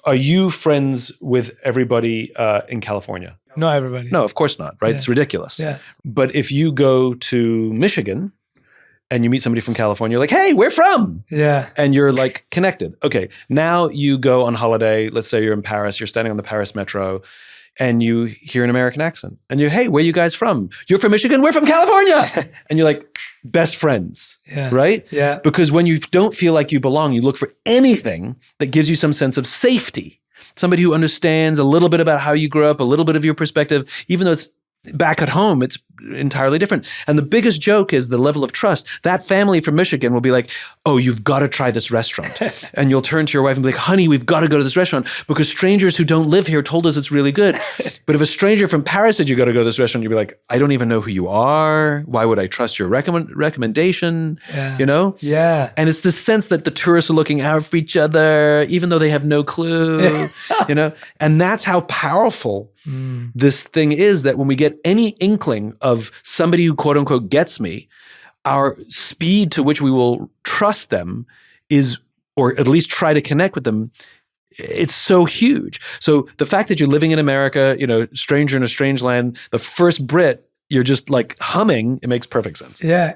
are you friends with everybody in California? Not everybody. No, of course not, right? Yeah. It's ridiculous. Yeah. But if you go to Michigan and you meet somebody from California, you're like, hey, where from? Yeah. And you're like connected. Okay, now you go on holiday. Let's say you're in Paris. You're standing on the Paris metro and you hear an American accent. And you're, hey, where are you guys from? You're from Michigan. We're from California. And you're like, best friends, right? Yeah. Because when you don't feel like you belong, you look for anything that gives you some sense of safety. Somebody who understands a little bit about how you grew up, a little bit of your perspective, even though it's back at home, it's entirely different. And the biggest joke is the level of trust. That family from Michigan will be like, oh, you've got to try this restaurant. And you'll turn to your wife and be like, honey, we've got to go to this restaurant because strangers who don't live here told us it's really good. But if a stranger from Paris said you got to go to this restaurant, you'd be like, I don't even know who you are. Why would I trust your recommendation? Yeah. You know? Yeah. And it's this sense that the tourists are looking out for each other, even though they have no clue, you know? And that's how powerful this thing is, that when we get any inkling of somebody who quote unquote gets me, our speed to which we will trust them is, or at least try to connect with them, it's so huge. So the fact that you're living in America, you know, stranger in a strange land, the first Brit, you're just like humming, it makes perfect sense. Yeah.